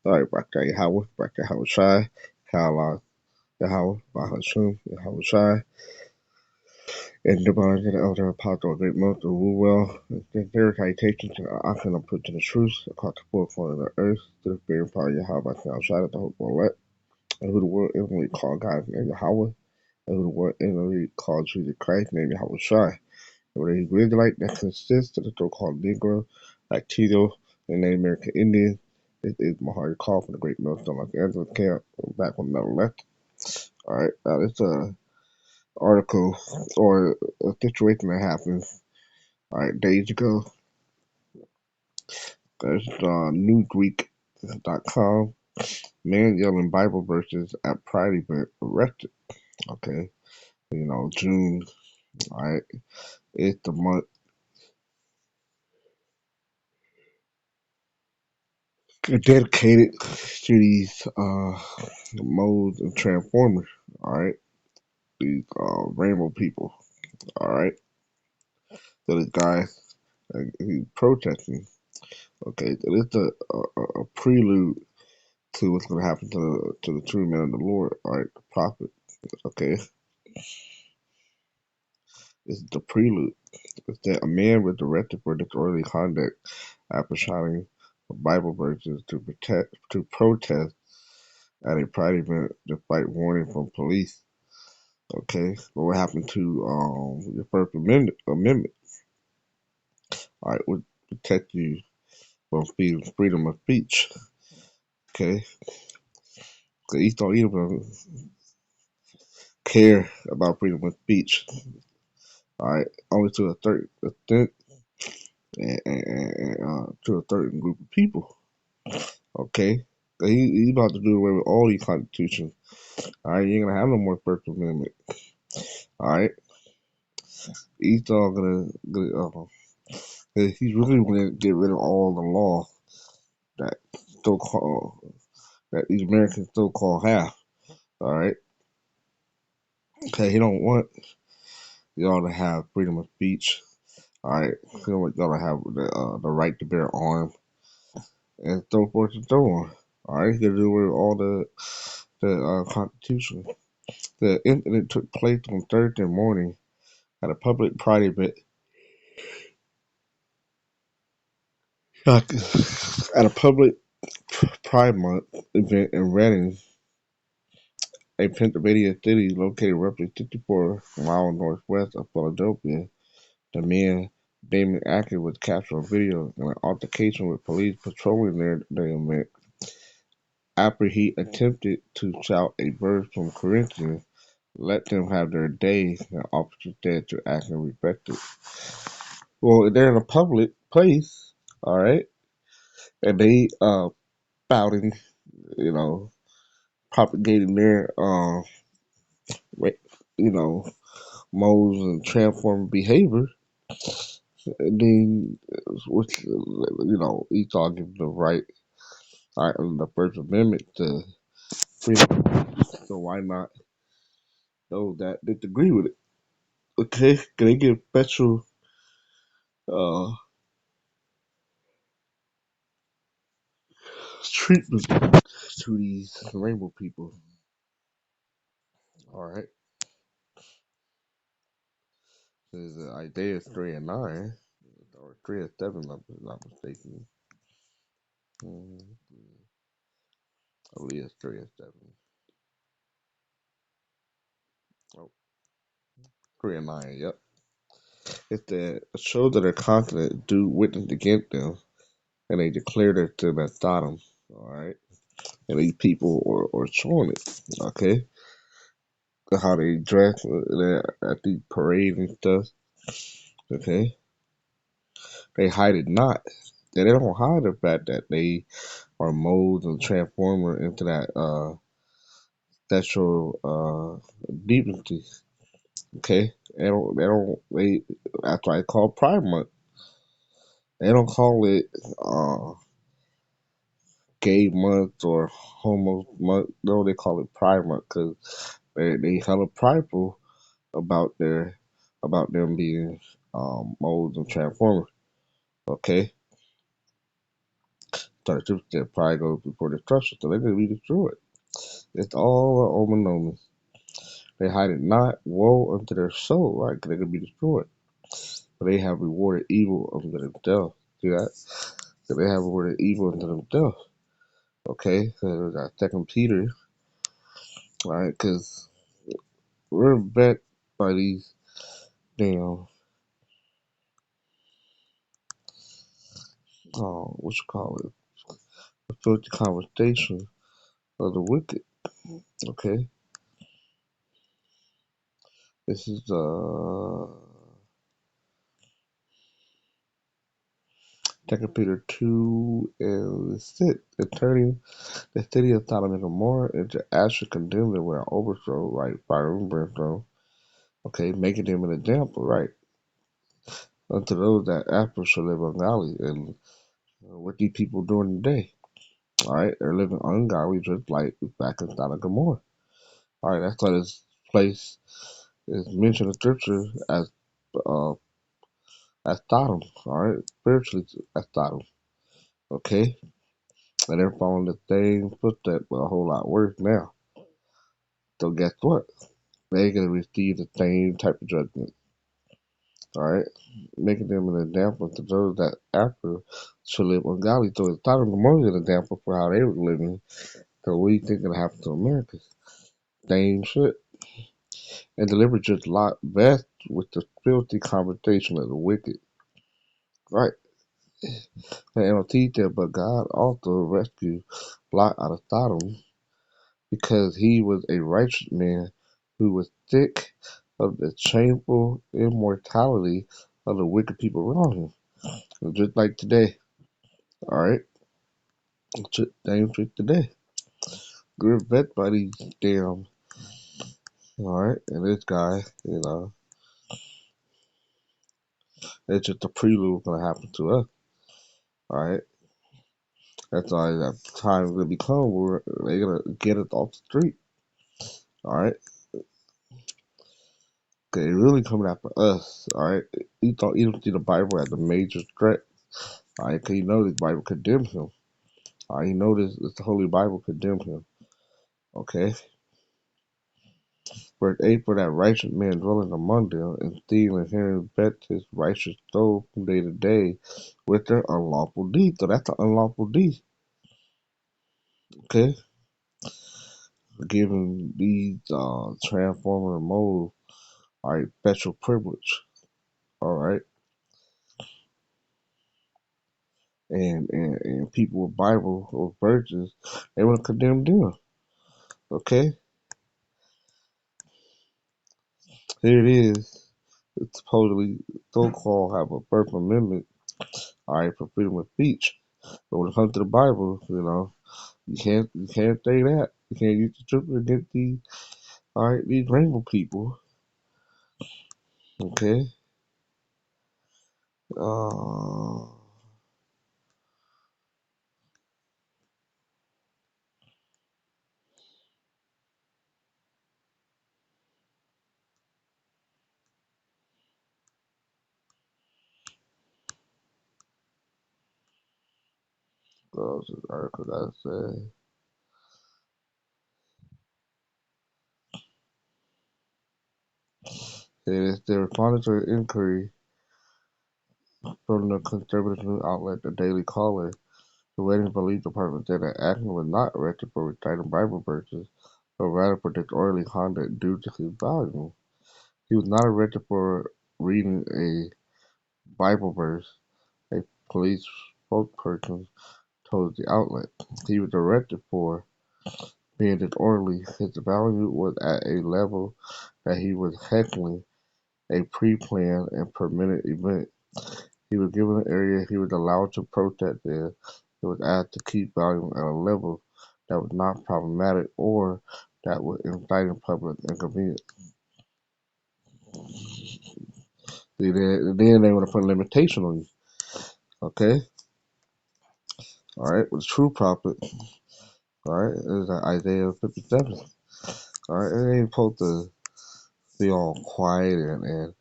All right, back to Yahweh, back to Yahweh Shai, Kala, Yahweh, Bahashum, Yahweh Shai, and the bond of the elder apostle of great most of well, and their citation to the oxen of put to the truth, across the four corners of the earth, to the spirit power of Yahweh, by Shai, the hope will let, and who the world inwardly called God's name Yahweh, and who the world inwardly called Jesus Christ, named Yahweh Shai. And whether he's Israelite that consists of the so-called Negro, Latino, and Native American Indian, it is my hard call from the great millstone Los Angeles camp back on the left. All right, now this article or a situation that happened all right days ago. There's newgreek.com. Man yelling Bible verses at Pride event arrested. Okay, June. All right, it's the month dedicated to these modes and transformers. All right, these rainbow people. All right, so this guy he's protesting. Okay, so this is a prelude to what's going to happen to the true man of the Lord. All right, the prophet. Okay, this is the prelude. It's that a man was arrested for disorderly conduct after shouting Bible verses to protest at a pride event despite warning from police. Okay, but what happened to the First Amendment? All right, would protect you from freedom of speech. Okay, so East don't even care about freedom of speech. All right, only to a certain extent and to a certain group of people. Okay, he's about to do away with all these constitutions. All right, you ain't gonna have no more First Amendment. All right, he's all he's really gonna get rid of all the law that so called that these Americans so called have. All right, okay, he don't want y'all to have freedom of speech. All right, he don't want y'all to have the right to bear arms and so forth and so on. All right, he's gonna do away with all the Constitution. The incident took place on Thursday morning at a public pride event. At a public Pride Month event in Reading, a Pennsylvania city located roughly 54 miles northwest of Philadelphia. The man, Damon Acker, was captured on video in an altercation with police patrolling the event after he attempted to shout a verse from Corinthians, "Let them have their day," and officers said to Acker respected. Well, they're in a public place, all right, and they spouting, you know, propagating their you know, modes and transforming behavior. And then, which Esau gives the right, the First Amendment to freedom. So why not those that disagree with it? Okay, can they give special uh treatment to these rainbow people? All right, there's Isaiah 3:9 or 3:7, if I'm not mistaken. Mm, I believe it's 3:7. Oh, 3:9. Yep. It's that shows that their continent do witness against them, and they declared it to them as Sodom. All right, and these people are showing it. Okay, how they dress at these parades and stuff. Okay, they hide it not. They don't hide the fact that they are molded and transformed into that sexual deviancy. Okay, they. That's why it's called Pride Month. They don't call it Gay Month or Homo Month. No, they call it Pride Month because they hella prideful about them being modes and transformers. Okay, certificate probably goes before destruction, so they're going to be destroyed. It's all an omen omen. They hide it not, woe unto their soul, right? Because they're going to be destroyed. But they have rewarded evil unto themselves. See that? So they have rewarded evil unto themselves. Okay? So that Second Peter, right? Because we're back by these damn, what you call it? The filthy conversation of the wicked. Okay? This is, 2 Peter 2 and 6. Turning the city of Sodom and Gomorrah into ashes, condemned them with an overthrow, right? Fire and brimstone. Okay, making them an example, right? Unto those that after shall live ungodly. And what these people doing today? All right, they're living ungodly just like back in Sodom and Gomorrah. All right, that's why this place is mentioned in scripture uh as Sodom. All right, spiritually as Sodom. Okay, and they're following the same footstep, but a whole lot worse now. So guess what? They're gonna receive the same type of judgment. All right, making them an example to those that after shall live ungodly. So it's Sodom and Gomorrah is an example for how they were living. So what do you think gonna happen to America? Same shit. And delivered just Lot best with the filthy conversation of the wicked. Right. And it'll teach that, but God also rescued Lot out of Sodom because he was a righteous man who was sick of the shameful immortality of the wicked people around him. Just like today. Alright? Same shit today. We're vet by these damn. Alright? And this guy, it's just a prelude gonna happen to us. Alright? That's why that time gonna become where they're gonna get it off the street. Alright? They really coming after us. Alright? You don't see the Bible as a major threat. Alright? Because you know this Bible condemns him. Alright? You know this the Holy Bible condemns him. Okay? Verse 8, for that righteous man dwelling among them, and stealing and hearing bet his righteous soul from day to day with their unlawful deeds. So that's an unlawful deed. Okay? Giving these transformer modes, alright, special privilege. Alright? And people with Bible or verses, they want to condemn them. Okay? Here it is. It's supposedly so-called have a First Amendment, alright, for freedom of speech. But when it comes to the Bible, you can't say that. You can't use the scripture against these rainbow people. Okay? Uh what was this article that said? It is the responding to an inquiry from the conservative news outlet The Daily Caller. The Reading Police Department said that Atkins was not arrested for reciting Bible verses, but rather for disorderly conduct due to his volume. He was not arrested for reading a Bible verse, a police spokesperson told the outlet. He was arrested for being disorderly. His value was at a level that he was heckling a pre-planned and permitted event. He was given an area he was allowed to protest in. He was asked to keep volume at a level that was not problematic or that would incite public inconvenience. Then they want to put a limitation on you. Okay? Alright, with the true prophet, alright, is Isaiah 57. Alright, it ain't supposed to be all quiet and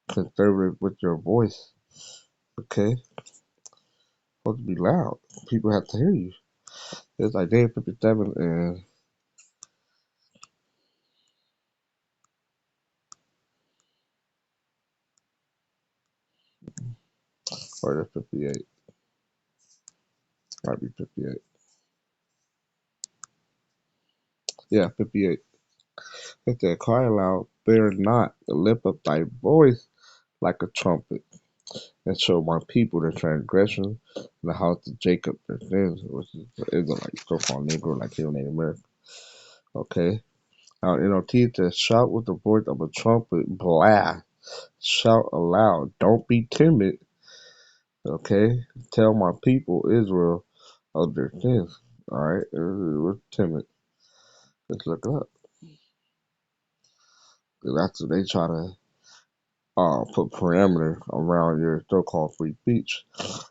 conservative with your voice. Okay? supposed to be loud. People have to hear you. It's like day 57 and or the 58. Might be 58. Yeah, 58. It said, cry aloud, fear not, lift up thy voice like a trumpet, and show my people their transgression, and the house of Jacob their sins, which is the Israelites, so-called Negro, like here in Native America. Okay. Now, NLT it says, shout with the voice of a trumpet blast. Shout aloud. Don't be timid. Okay. Tell my people Israel of their sins. All right. We're timid. Let's look it up. That's what they try to put parameter around your so-called free speech,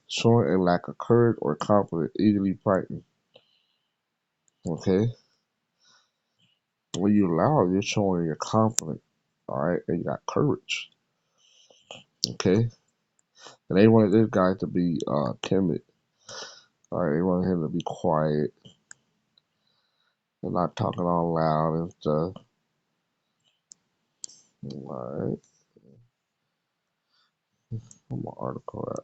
showing a lack of courage or confidence, easily frightened. Okay, when you loud, you're showing you're confident. All right, and you got courage. Okay, and they wanted this guy to be timid. All right, they wanted him to be quiet and not talking all loud and stuff. All right, where's my article at?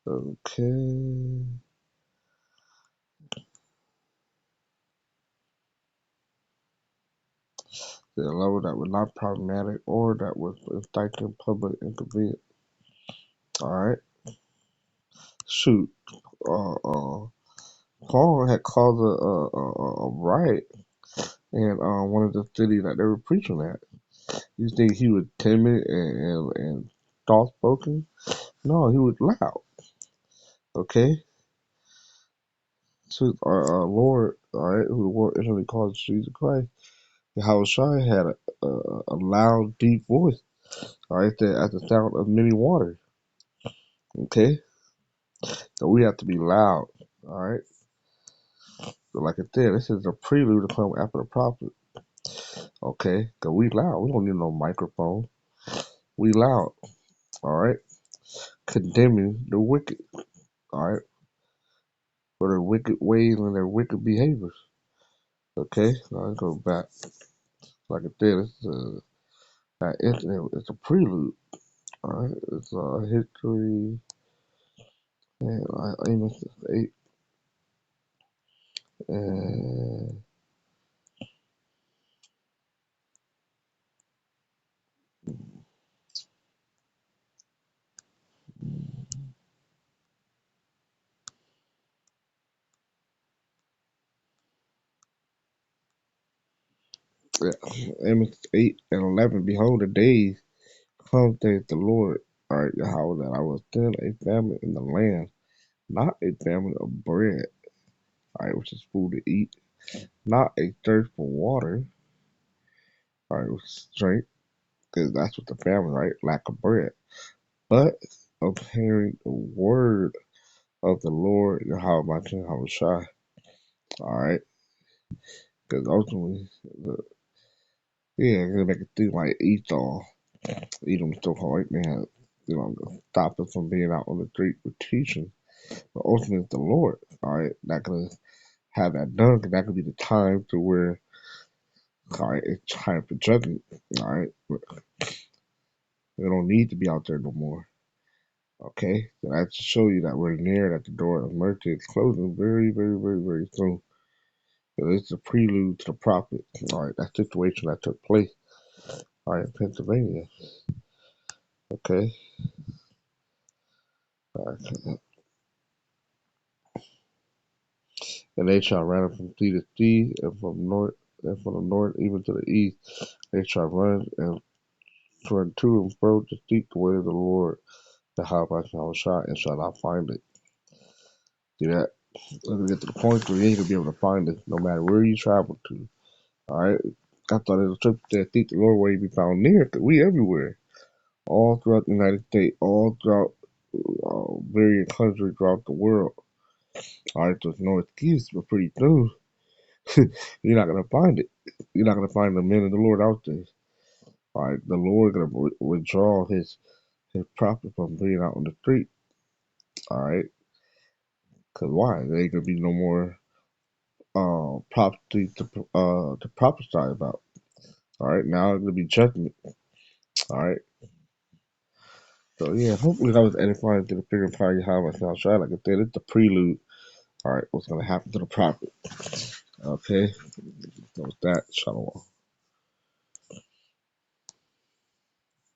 Okay. The level that was not problematic or that was inciting public inconvenience. All right. Shoot. Uh, Paul had caused a riot in one of the cities that they were preaching at. You think he was timid and soft spoken? No, he was loud. Okay, so our Lord, all right, who the world initially called Jesus Christ, Yahushua had a loud, deep voice. All right, that at the sound of many waters. Okay, so we have to be loud. All right, so like I said, this is a prelude to come after the prophet. Okay, cause we loud. We don't need no microphone. We loud. All right, condemning the wicked. All right, for their wicked ways and their wicked behaviors. Okay, now let's go back. Like I said, it's a prelude. All right, it's history and Amos 8 and yeah, Amos 8 and 11. Behold, the days come, saith the Lord. All right, Yahweh, that I will send a famine in the land, not a famine of bread. All right, which is food to eat, not a thirst for water. All right, which is drink, because that's what the famine, right? Lack of bread, but of hearing the word of the Lord Yahweh Shai. All right, because ultimately, yeah, it's gonna make it seem like Esau, Edom, so-called white man, stop us from being out on the street with teaching. But ultimately, it's the Lord. All right, not gonna have that done, because that could be the time to where, all right, it's time for judgment. All right, we don't need to be out there no more. Okay, so that to show you that we're near that the door of mercy is closing very, very, very, very soon. So this is a prelude to the prophet. All right, that situation that took place. All right, in Pennsylvania. Okay, all right. And they shall run from sea to sea, and from the north even to the east. They shall run and run to and fro to seek the way of the Lord. Yahweh Shah, and shall not find it. See that? We're gonna get to the point where you ain't gonna be able to find it no matter where you travel to. Alright? I thought it was a trip that think the Lord where he be found near, because we everywhere. All throughout the United States, all throughout various countries throughout the world. Alright, there's no excuse, but pretty soon you're not gonna find it. You're not gonna find the men of the Lord out there. Alright, the Lord gonna withdraw his prophet from being out on the street. Alright, cause why? There ain't gonna be no more prophecy to prophesy about. Alright, now it's gonna be judgment. Alright. So yeah, hopefully that was edifying to the figure of how you have myself. Try like I said, it's the prelude. Alright, what's gonna happen to the prophet. Okay. So with that, shalom.